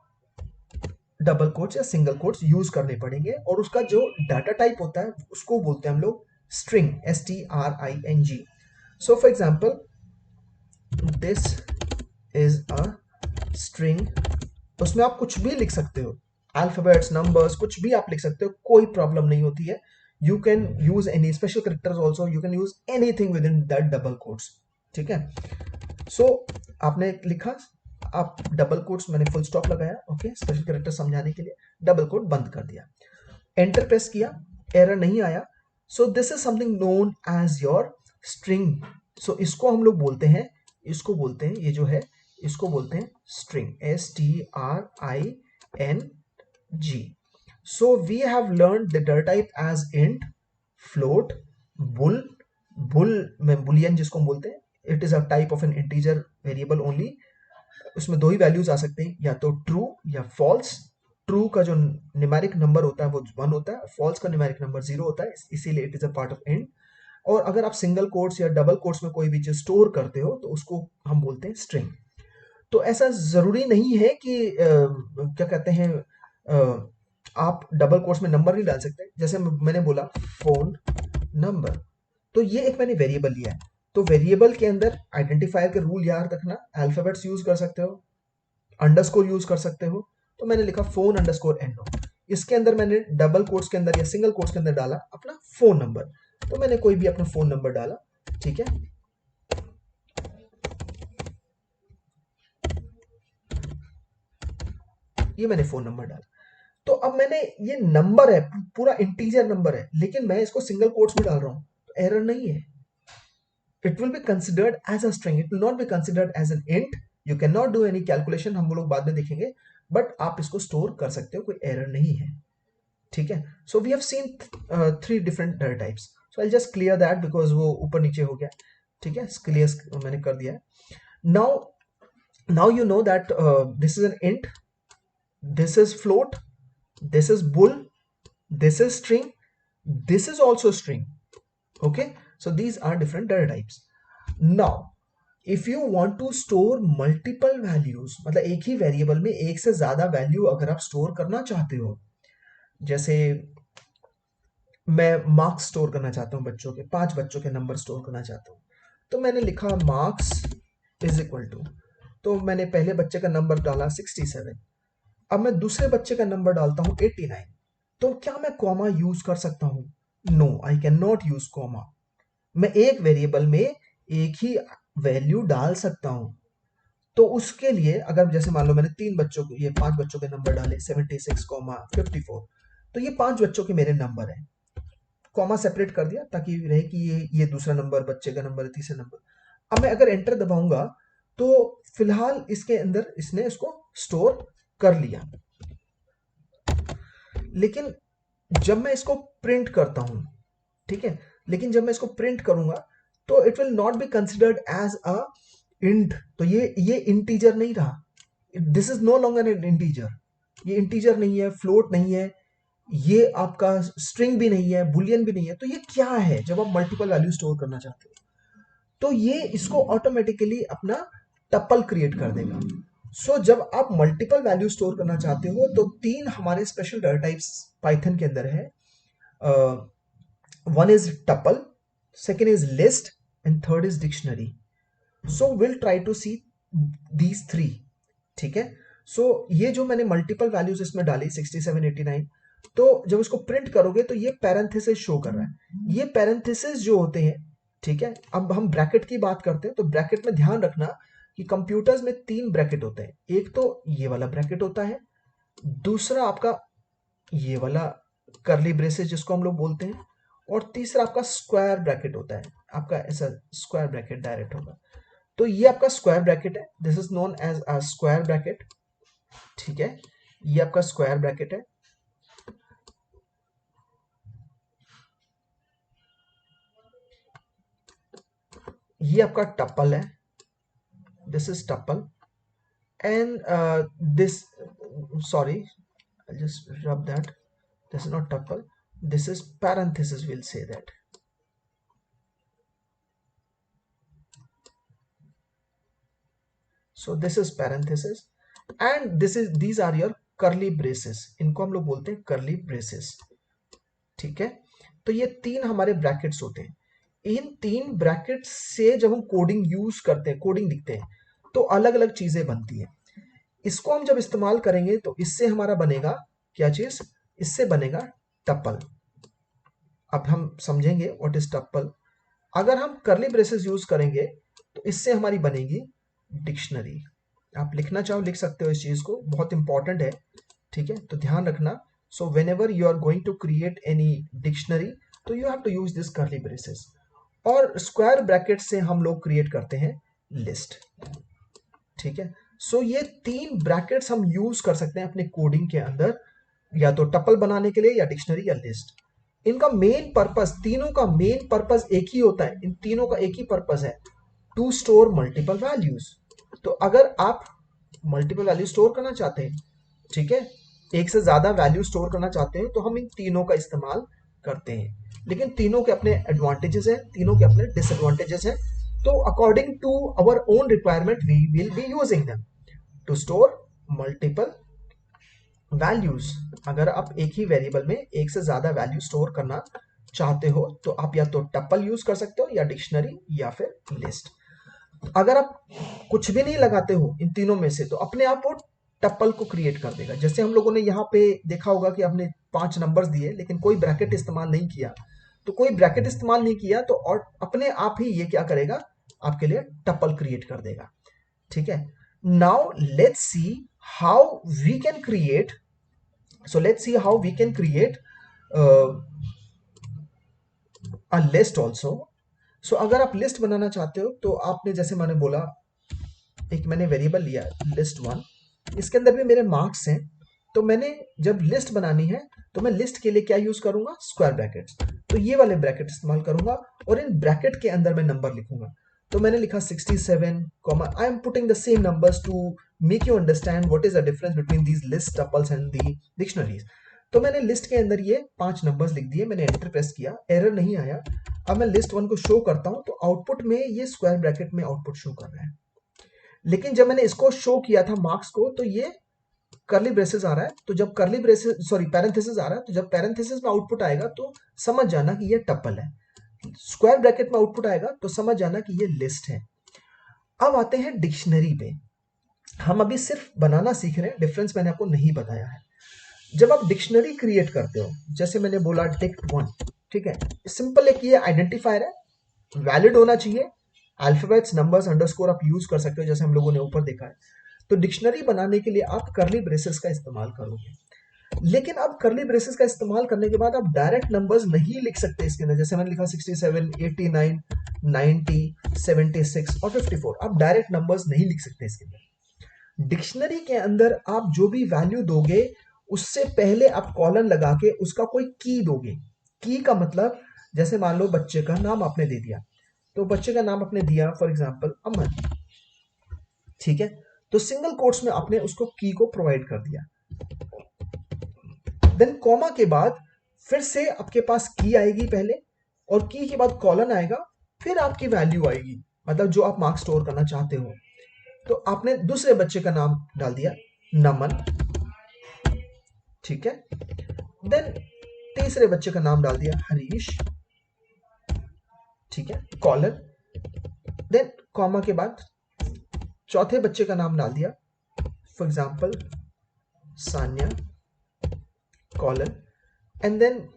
डबल कोट्स या सिंगल कोट्स यूज करने पड़ेंगे, और उसका जो डाटा टाइप होता है उसको बोलते हैं हम लोग string, STRING। So for example this is a string, उसमें आप कुछ भी लिख सकते हो, अल्फाबेट्स, नंबर्स, कुछ भी आप लिख सकते हो, कोई प्रॉब्लम नहीं होती है। You can use any special characters also, you can use anything with in that double quotes, ठीक है। सो आपने लिखा, आप डबल कोट्स, मैंने फुल स्टॉप लगाया, ओके, स्पेशल कैरेक्टर समझाने के लिए, डबल कोट बंद कर दिया, एंटर प्रेस किया, एरर नहीं आया। So this is something known as your string. So इसको हम लोग बोलते हैं, इसको बोलते हैं, ये जो है इसको बोलते हैं string, STRING। So we have learn the data type as int, float, bool. Bool में बुलियन जिसको हम बोलते हैं, it is a type of an integer variable only. उसमें दो ही वैल्यूज आ सकते हैं, या तो ट्रू या फॉल्स। ट्रू का जो न्यूमेरिक नंबर होता है वो 1 होता है, फॉल्स का न्यूमेरिक नंबर 0 होता है, इसीलिए it is a part of int. और अगर आप सिंगल कोट्स या डबल कोट्स में कोई भी चीज स्टोर करते हो तो उसको हम बोलते हैं स्ट्रिंग। तो ऐसा जरूरी नहीं है कि क्या कहते हैं, आप डबल कोट्स में नंबर नहीं डाल सकते। जैसे मैंने बोला फोन नंबर, तो ये एक मैंने वेरिएबल लिया है, तो वेरिएबल के अंदर आइडेंटिफायर के रूल याद रखना, अल्फाबेट्स यूज कर सकते हो, अंडरस्कोर यूज कर सकते हो। तो मैंने लिखा फोन अंडरस्कोर NO, इसके अंदर मैंने डबल कोट्स के अंदर या सिंगल कोट्स के अंदर डाला अपना फोन नंबर, तो मैंने कोई भी अपना फोन नंबर डाला, ठीक है। ये मैंने फोन नंबर डाला। तो अब मैंने, ये नंबर है, पूरा इंटीजर नंबर है, लेकिन मैं इसको सिंगल कोट्स में डाल रहा हूं, तो एरर नहीं है। It will be considered as a string, it will not be considered as an int. You can not do any calculation, हम लोग बाद में देखेंगे, बट आप इसको स्टोर कर सकते हो, कोई एरर नहीं है। ठीक है, so we have seen 3 different data types. So I just clear that because वो ऊपर नीचे हो गया। ठीक है, क्लियर मैंने कर दिया है। Now you know that this is an int, this is float, this is bool, this is string, this is also string. Okay, so these are different data types. Now if you want to store multiple values, मतलब एक ही वेरिएबल में एक से ज्यादा वैल्यू अगर आप स्टोर करना चाहते हो, जैसे मैं मार्क्स स्टोर करना चाहता हूं, बच्चों के 5 बच्चों के नंबर स्टोर करना चाहता हूं, तो मैंने लिखा मार्क्स इज इक्वल टू, तो मैंने पहले बच्चे का नंबर डाला 67, अब मैं दूसरे बच्चे का नंबर डालता हूं 89, तो क्या मैं कॉमा यूज कर सकता हूं? No, I can not use comma. मैं एक वेरिएबल में एक ही वैल्यू डाल सकता हूं। तो उसके लिए अगर जैसे मान लो मैंने 3 बच्चों को, ये 5 बच्चों के नंबर डाले 76, 54, तो ये 5 बच्चों के मेरे नंबर हैं, कॉमा सेपरेट कर दिया ताकि रहे कि ये दूसरा नंबर बच्चे का नंबर है, तीसरा नंबर। अब मैं अगर एंटर दबाऊंगा तो फिलहाल इसके अंदर इसने इसको स्टोर कर लिया, लेकिन जब मैं इसको प्रिंट करता हूं, ठीक है, लेकिन जब मैं इसको प्रिंट करूंगा तो it will not be considered as a int, तो ये इंटीजर नहीं रहा, this is no longer an integer, ये इंटीजर नहीं है, फ्लोट नहीं है, ये आपका स्ट्रिंग भी नहीं है, बुलियन भी नहीं है, तो ये क्या है जब आप मल्टीपल वैल्यू स्टोर करना चाहते हो? तो ये इसको ऑटोमेटिकली अपना टपल क्रिएट कर देगा। सो जब आप मल्टीपल वैल्यू स्टोर करना चाहते हो तो 3 हमारे स्पेशल डाटा टाइप्स पाइथन के अंदर है। One is tuple, second is list, and third is dictionary. So will try to see these 3। ठीक है, सो ये जो मैंने मल्टीपल वैल्यूज इसमें डाली 67, 89, तो जब इसको प्रिंट करोगे तो ये पैरेंथेसिस शो कर रहा है। ये पैरेंथेसिस जो होते हैं, ठीक है, अब हम ब्रैकेट की बात करते हैं, तो ब्रैकेट में ध्यान रखना कि कंप्यूटर्स में 3 ब्रैकेट होते हैं। एक तो ये वाला ब्रैकेट होता है, दूसरा आपका ये वाला करली ब्रेसेस जिसको हम लोग बोलते हैं, और तीसरा आपका स्क्वायर ब्रैकेट होता है, आपका ऐसा स्क्वायर ब्रैकेट डायरेक्ट होगा। तो ये आपका स्क्वायर ब्रैकेट है, this is known as a square bracket. ठीक है, ये आपका स्क्वायर ब्रैकेट है। ये आपका टपल है, this is tuple, and this, sorry, I'll just rub that, this is not tuple, this is parenthesis, we'll say that. So this is parenthesis and these are your curly braces, इनको हम लोग बोलते हैं curly braces। ठीक है, तो ये 3 हमारे ब्रैकेट्स होते हैं। इन 3 ब्रैकेट्स से जब हम कोडिंग यूज करते हैं, कोडिंग लिखते हैं, तो अलग अलग चीजें बनती है। इसको हम जब इस्तेमाल करेंगे तो इससे हमारा बनेगा क्या चीज? इससे बनेगा टपल। अब हम समझेंगे व्हाट इज टपल। अगर हम करली ब्रेसेस यूज करेंगे तो इससे हमारी बनेगी डिक्शनरी। आप लिखना चाहो लिख सकते हो इस चीज को, बहुत इंपॉर्टेंट है। ठीक है, तो ध्यान रखना। So whenever you are going to create any dictionary, तो you have to use this curly braces. और स्क्वायर ब्रैकेट से हम लोग क्रिएट करते हैं लिस्ट। ठीक है, सो ये 3 ब्रैकेट्स हम यूज कर सकते हैं अपने कोडिंग के अंदर, या तो टपल बनाने के लिए, या डिक्शनरी, या लिस्ट। इनका मेन पर्पस, तीनों का मेन पर्पस एक ही होता है, इन तीनों का एक ही पर्पस है, टू स्टोर मल्टीपल वैल्यूज। तो अगर आप मल्टीपल वैल्यू स्टोर करना चाहते हैं, ठीक है, एक से ज्यादा वैल्यू स्टोर करना चाहते हैं, तो हम इन तीनों का इस्तेमाल करते हैं। लेकिन तीनों के अपने एडवांटेजेस हैं, तीनों के अपने डिसएडवांटेजेस हैं। तो according to our own requirement we will be using them to store multiple values. अगर आप एक ही वेरिएबल में एक से ज्यादा वैल्यू स्टोर करना चाहते हो तो आप या तो टपल यूज कर सकते हो, या डिक्शनरी, या फिर लिस्ट। अगर आप कुछ भी नहीं लगाते हो इन तीनों में से, तो अपने आप वो टपल को क्रिएट कर देगा। जैसे हम लोगों ने यहाँ पे देखा होगा कि आपने 5 नंबर्स दिए लेकिन कोई ब्रैकेट इस्तेमाल नहीं किया, तो कोई ब्रैकेट इस्तेमाल नहीं किया तो और अपने आप ही ये क्या करेगा, आपके लिए टपल क्रिएट कर देगा। ठीक है, now let's see how we can create, so let's see how we can create uh, a list also. So अगर आप लिस्ट बनाना चाहते हो तो आपने, जैसे मैंने बोला, एक मैंने वेरिएबल लिया लिस्ट वन, इसके अंदर भी मेरे मार्क्स हैं। तो मैंने जब लिस्ट बनानी है तो मैं लिस्ट के लिए क्या यूज करूंगा, स्क्वायर ब्रैकेट्स। तो ये वाले ब्रैकेट इस्तेमाल करूंगा और इन ब्रैकेट के अंदर मैं नंबर लिखूंगा। तो मैंने लिखा 67 comma, I am putting the same numbers to make you understand what is the difference between these list tuples and the dictionaries. तो मैंने लिस्ट के अंदर ये 5 नंबर्स लिख दिए, मैंने एंटर प्रेस किया, एरर नहीं आया। अब मैं लिस्ट वन को शो करता हूं तो आउटपुट में ये स्क्वायर ब्रैकेट में आउटपुट शो कर रहा है। लेकिन जब मैंने इसको शो किया था मार्क्स को तो ये करली ब्रेसेस आ रहा है। तो जब करली ब्रेसेस, सॉरी, पैरेंथेसिस आ रहा है, तो जब पैरेंथेसिस में आउटपुट आएगा तो समझ जाना कि ये टपल है। स्क्वायर ब्रैकेट में आउटपुट आएगा तो समझ जाना कि ये लिस्ट है। अब आते हैं डिक्शनरी पे। हम अभी सिर्फ बनाना सीख रहे हैं, डिफरेंस मैंने आपको नहीं बताया है। जब आप डिक्शनरी क्रिएट करते हो, जैसे मैंने बोला डिक्ट वन, ठीक है, सिंपल एक ये आइडेंटिफायर है, वैलिड होना चाहिए। अल्फाबेट्स, नंबर्स, अंडरस्कोर आप यूज कर सकते हो जैसे हम लोगों ने ऊपर देखा है। तो डिक्शनरी बनाने के लिए आप करली ब्रेसेस का इस्तेमाल करोगे। लेकिन अब करली ब्रेसेस का इस्तेमाल करने के बाद आप डायरेक्ट नंबर्स नहीं लिख सकते इसके अंदर। जैसे मैंने लिखा 67, 89, 90, 76 और 54, आप डायरेक्ट नंबर्स नहीं लिख सकते इसके अंदर। डिक्शनरी के अंदर आप जो भी वैल्यू दोगे उससे पहले आप कॉलन लगा के उसका कोई की दोगे। की का मतलब, जैसे मान लो बच्चे का नाम आपने दे दिया, तो बच्चे का नाम आपने दिया फॉर एग्जांपल अमन, ठीक है, तो सिंगल कोट्स में आपने उसको की को प्रोवाइड कर दिया। देन कॉमा के बाद फिर से आपके पास की आएगी पहले, और की के बाद कॉलन आएगा, फिर आपकी वैल्यू आएगी, मतलब जो आप मार्क्स स्टोर करना चाहते हो। तो आपने दूसरे बच्चे का नाम डाल दिया नमन, ठीक है। देन तीसरे बच्चे का नाम डाल दिया हरीश, ठीक है, कॉलन। देन कॉमा के बाद चौथे बच्चे का नाम डाल दिया for example Sanya, colon. And then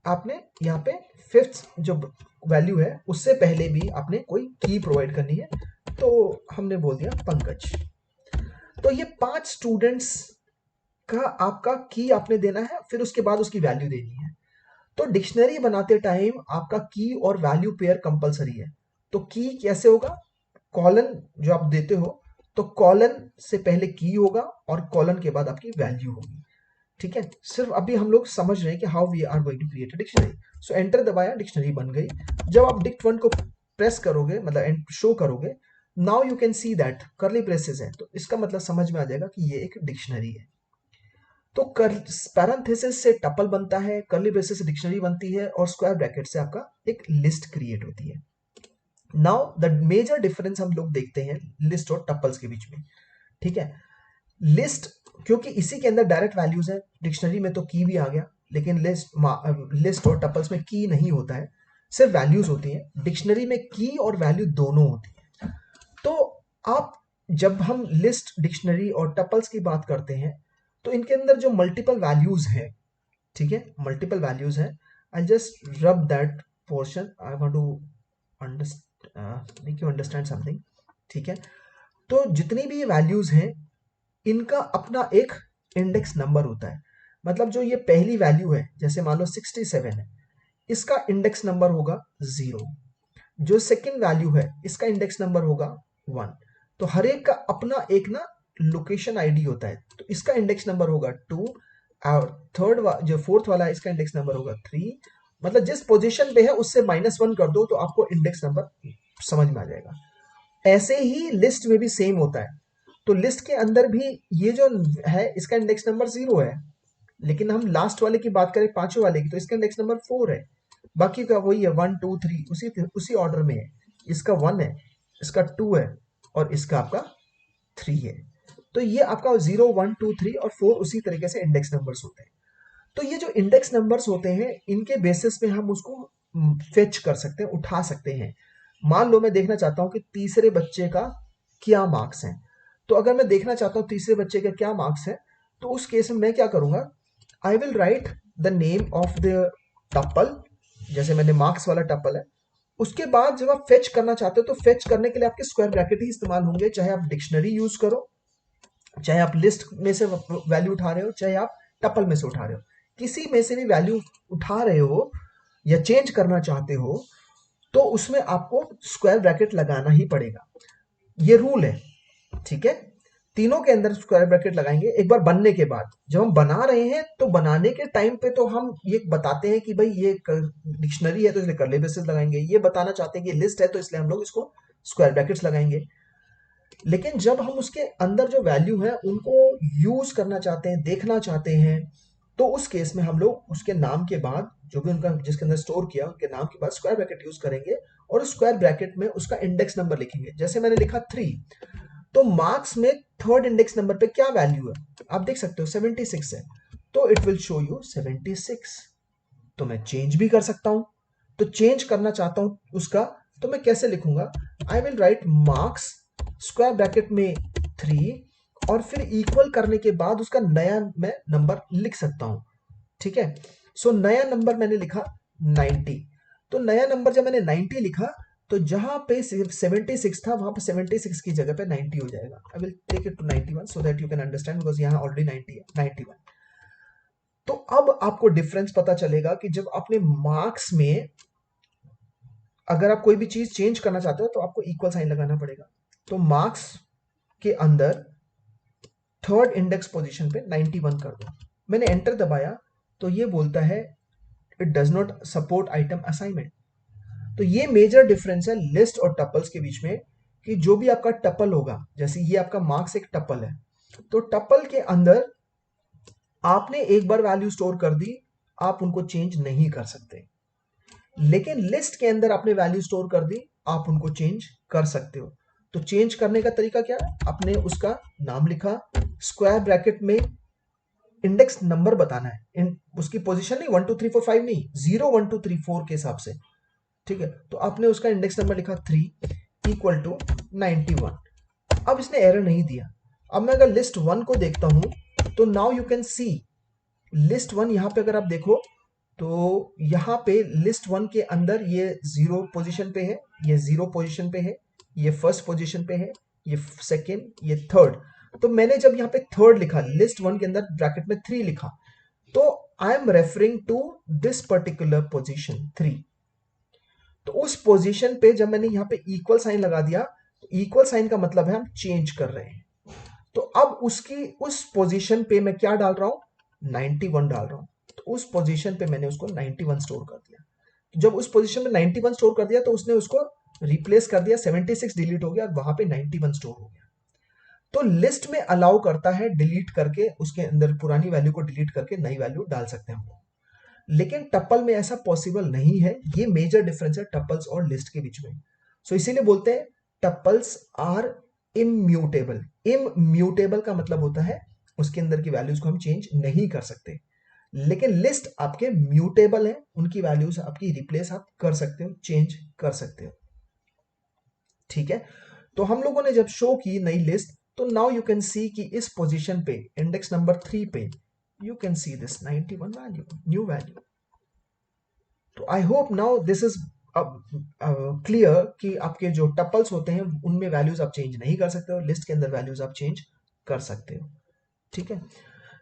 आपने यहाँ पे फिफ्थ जो वैल्यू है उससे पहले भी आपने कोई की प्रोवाइड करनी है, तो हमने बोल दिया पंकज। तो ये 5 स्टूडेंट्स का आपका की आपने देना है, फिर उसके बाद उसकी वैल्यू देनी है। तो डिक्शनरी बनाते टाइम आपका की और वैल्यू पेयर कंपलसरी है। तो की कैसे होगा, कॉलन जो आप देते हो तो कॉलन से पहले की होगा और कॉलन के बाद आपकी वैल्यू होगी, ठीक है। सिर्फ अभी हम लोग समझ रहे हैं कि how we are going to create a dictionary. So enter दबाया, डिक्शनरी बन गई। जब आप डिक्ट वन को प्रेस करोगे, मतलब शो करोगे, now you can see that करली ब्रेसेस है, तो इसका मतलब समझ में आ जाएगा कि ये एक डिक्शनरी है। तो पैरेंथेसिस से टपल बनता है, कर्ली ब्रेसेस से डिक्शनरी बनती है, और स्क्वायर ब्रैकेट से आपका एक लिस्ट क्रिएट होती है। नाउ द मेजर डिफरेंस हम लोग देखते हैं लिस्ट और टपल्स के बीच में, ठीक है। लिस्ट, क्योंकि इसी के अंदर डायरेक्ट वैल्यूज है, डिक्शनरी में तो की भी आ गया, लेकिन लिस्ट और टपल्स में की नहीं होता है, सिर्फ वैल्यूज होती हैं। डिक्शनरी में की और वैल्यू दोनों होती है। तो आप, जब हम लिस्ट, डिक्शनरी और टपल्स की बात करते हैं तो इनके अंदर जो मल्टीपल वैल्यूज है, ठीक है, मल्टीपल वैल्यूज है। I just rub that portion, I want to make you understand something, ठीक है। तो जितनी भी वैल्यूज हैं इनका अपना एक इंडेक्स नंबर होता है। मतलब जो ये पहली वैल्यू है, जैसे मान लो 67 है, इसका इंडेक्स नंबर होगा 0। जो सेकंड वैल्यू है इसका इंडेक्स नंबर होगा 1। तो हर एक का अपना एक ना लोकेशन आईडी होता है, तो इसका इंडेक्स नंबर होगा 2, और जो फोर्थ वाला है इसका इंडेक्स नंबर होगा 3। मतलब जिस पोजीशन पे है उससे -1 कर दो तो आपको इंडेक्स नंबर समझ में आ जाएगा। ऐसे ही लिस्ट में भी सेम होता है। तो लिस्ट के अंदर भी ये जो है इसका इंडेक्स नंबर 0 है, लेकिन हम लास्ट वाले की बात करें, पांचवें वाले की, तो इसका इंडेक्स नंबर 4 है। बाकी का वही है 1 2 3, उसी ऑर्डर में है। इसका 1 है, इसका 2 है, और इसका आपका 3 है। तो ये आपका 0 1 2 3 और 4 उसी तरीके से इंडेक्स नंबर्स होते हैं। तो ये जो इंडेक्स नंबर्स होते हैं इनके बेसिस पे हम उसको फेच कर सकते हैं, उठा सकते हैं। मान लो मैं देखना चाहता हूं कि तीसरे बच्चे का क्या मार्क्स है। तो अगर मैं देखना चाहता हूं तीसरे बच्चे का क्या मार्क्स है, तो उस केस में मैं क्या करूंगा, I will write the name of the tuple, जैसे मैंने मार्क्स वाला टपल है। उसके बाद जब आप फेच करना चाहते हो तो फेच करने के लिए आपके स्क्वायर ब्रैकेट ही इस्तेमाल होंगे, चाहे आप डिक्शनरी यूज करो, चाहे आप लिस्ट में से वैल्यू उठा रहे हो, चाहे आप टपल में से उठा रहे हो, किसी में से भी वैल्यू उठा रहे हो या चेंज करना चाहते हो, तो उसमें आपको स्क्वायर ब्रैकेट लगाना ही पड़ेगा। ये रूल है, ठीक है। तीनों के अंदर स्क्वायर ब्रैकेट लगाएंगे एक बार बनने के बाद। जब हम बना रहे हैं तो बनाने के टाइम पे तो हम ये बताते हैं कि भाई ये डिक्शनरी है तो इसलिए कर्ली ब्रेसेस लगाएंगे, ये बताना चाहते हैं कि लिस्ट है तो इसलिए हम लोग इसको स्क्वायर ब्रैकेट्स लगाएंगे। लेकिन जब हम उसके अंदर जो वैल्यू है उनको यूज करना चाहते हैं, देखना चाहते हैं, तो उस केस में हम लोग उसके नाम के बाद जो भी उनका जिसके अंदर स्टोर किया उनके नाम के बाद स्क्वायर ब्रैकेट यूज करेंगे और स्क्वायर ब्रैकेट में उसका इंडेक्स नंबर लिखेंगे। जैसे मैंने लिखा 3, तो मार्क्स में थर्ड इंडेक्स नंबर पे क्या वैल्यू है आप देख सकते हो, 76 है, तो इट विल शो यू 76। तो मैं चेंज भी कर सकता हूं। तो चेंज करना चाहता हूं उसका, तो मैं कैसे लिखूंगा, I will write marks square bracket में 3 और फिर इक्वल करने के बाद उसका नया मैं नंबर लिख सकता हूं, ठीक है। सो नया नंबर मैंने लिखा 90। तो नया नंबर जब मैंने 90 लिखा तो जहां पे 76 था वहां पे 76 की जगह पे 90 हो जाएगा। I will take it to 91 so that you can understand, because यहां ऑलरेडी 90 है, 91। तो अब आपको डिफरेंस पता चलेगा कि जब आपने मार्क्स में अगर आप कोई भी चीज चेंज करना चाहते हो तो आपको इक्वल साइन लगाना पड़ेगा। तो मार्क्स के अंदर थर्ड इंडेक्स पोजीशन पे 91 कर दो। मैंने एंटर दबाया तो ये बोलता है it does not support item assignment. तो ये मेजर डिफरेंस है लिस्ट और टपल्स के बीच में, कि जो भी आपका टपल होगा, जैसे ये आपका मार्क्स एक टपल है, तो टपल के अंदर आपने एक बार वैल्यू स्टोर कर दी, आप उनको चेंज नहीं कर सकते। लेकिन लिस्ट के अंदर आपने वैल्यू स्टोर कर दी, आप उनको चेंज कर सकते हो। तो चेंज करने का तरीका क्या है, आपने उसका नाम लिखा, स्क्वायर ब्रैकेट में इंडेक्स नंबर बताना है, उसकी पोजीशन नहीं 1 2 3 4 5 नहीं, 0 1 2 3 4 के हिसाब से, ठीक है। तो आपने उसका इंडेक्स नंबर लिखा 3 इक्वल टू 91। अब इसने एरर नहीं दिया। अब मैं अगर लिस्ट 1 को देखता हूं तो now you can C list 1, यहां पे अगर आप देखो तो यहां पे लिस्ट 1 के अंदर ये 0 पोजीशन पे है, ये 0 पोजीशन पे है, ये फर्स्ट पोजीशन पे है, ये सेकेंड, ये थर्ड। तो मैंने जब यहां पे थर्ड लिखा लिस्ट 1 के अंदर ब्रैकेट में 3 लिखा, तो I am referring to this particular position 3। तो उस पोजीशन पे जब मैंने यहां पे इक्वल साइन लगा दिया, तो इक्वल साइन का मतलब है हम चेंज कर रहे हैं। तो अब उसकी उस पोजीशन पे मैं क्या डाल रहा हूं, 91 डाल रहा हूं। तो उस पोजीशन पे मैंने उसको 91 स्टोर कर दिया। तो जब उस पोजीशन में 91 स्टोर कर दिया तो उसने उसको रिप्लेस कर दिया, 76 डिलीट हो गया और वहां पे 91 स्टोर हो गया। तो लिस्ट में अलाउ करता है डिलीट करके, उसके अंदर पुरानी वैल्यू को डिलीट करके नई वैल्यू डाल सकते हैं हम लोग, लेकिन टपल में ऐसा पॉसिबल नहीं है। ये मेजर डिफरेंस है टपल्स और लिस्ट के बीच में। सो इसीलिए बोलते हैं टपल्स आर इम्यूटेबल। इम्यूटेबल का मतलब होता है उसके अंदर की वैल्यूज को हम चेंज नहीं कर सकते, लेकिन लिस्ट आपके म्यूटेबल है, उनकी वैल्यूज आपकी रिप्लेस आप कर सकते हो, चेंज कर सकते हो, ठीक है। तो हम लोगों ने जब शो की नई लिस्ट, तो नाउ यू कैन सी कि इस पोजीशन पे इंडेक्स नंबर 3 पे you can see this 91 value, new value. तो I hope now this is clear कि आपके जो टपल्स होते हैं उनमें वैल्यूज आप चेंज नहीं कर सकते हो, लिस्ट के अंदर वैल्यूज आप चेंज कर सकते हो, ठीक है।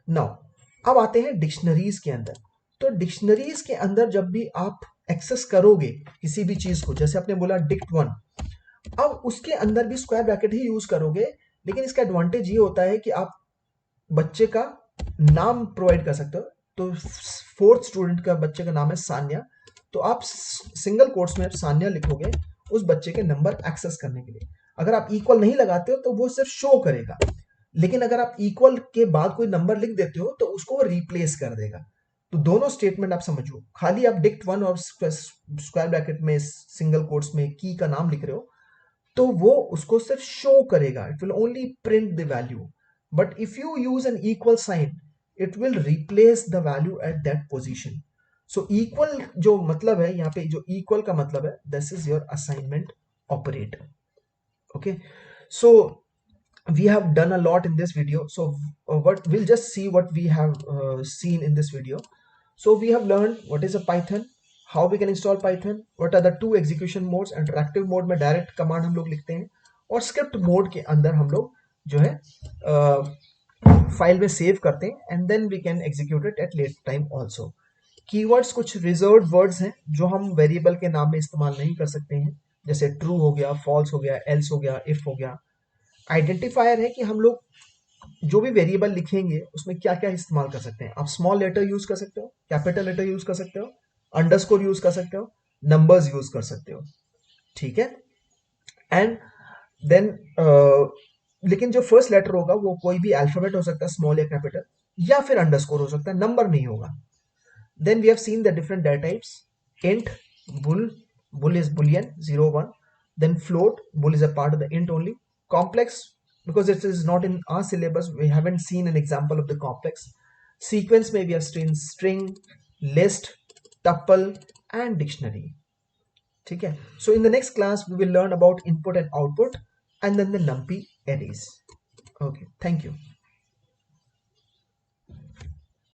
नाउ अब आते हैं डिक्शनरीज के अंदर। तो डिक्शनरीज के अंदर जब भी आप एक्सेस करोगे किसी भी चीज को, जैसे आपने बोला dict1, अब उसके अंदर भी स्क्वायर ब्रैकेट ही यूज करोगे, लेकिन इसका एडवांटेज ये होता है कि आप बच्चे का नाम प्रोवाइड कर सकते हो। तो फोर्थ स्टूडेंट का बच्चे का नाम है सान्या, तो आप सिंगल कोट्स में सान्या लिखोगे उस बच्चे के नंबर एक्सेस करने के लिए। अगर आप इक्वल नहीं लगाते हो तो वो सिर्फ शो करेगा, लेकिन अगर आप इक्वल के बाद कोई नंबर लिख देते हो तो उसको वो रिप्लेस कर देगा। तो दोनों स्टेटमेंट आप समझो, खाली आप dict1 और स्क्वायर ब्रैकेट में सिंगल कोट्स में की का नाम लिख रहे हो तो वो उसको सिर्फ शो करेगा, it will only print the value. But if you use an equal sign it will replace the value at that position. So equal जो मतलब है यहाँ पे, जो इक्वल का मतलब है, this is your assignment operator. Okay, so we have done a lot in this video. So what we'll just see what we have seen in this video. So we have learned what is a Python, how we can install Python, what are the two execution modes, interactive mode में direct command हम लोग लिखते हैं, और script mode के अंदर हम लोग जो है फाइल में सेव करते हैं and then we can execute it at late time also. Keywords कुछ रिजर्व्ड वर्ड्स हैं जो हम वेरिएबल के नाम में इस्तेमाल नहीं कर सकते हैं, जैसे ट्रू हो गया, फॉल्स हो गया, एल्स हो गया, इफ हो गया। आइडेंटिफायर है कि हम लोग जो भी वेरिएबल लिखेंगे उसमें क्या क्या इस्तेमाल कर सकते हैं। आप स्मॉल लेटर यूज कर सकते हो, कैपिटल लेटर यूज कर सकते हो, अंडरस्कोर यूज कर सकते हो, नंबर्स यूज कर सकते हो, ठीक है। एंड देन लेकिन जो फर्स्ट लेटर होगा वो कोई भी अल्फाबेट हो सकता है, स्मॉल या कैपिटल, या फिर अंडरस्कोर हो सकता है, नंबर नहीं होगा। Then we have seen the different data types. int, bull, bull is boolean 0 1, then float, bull is a part of the int only. Complex, because it is not in our syllabus, we haven't seen an example of the complex. Sequence may be a string, list, tuple and dictionary, ठीक है। So in the next class we will learn about input and output and then the numpy arrays. Okay, thank you.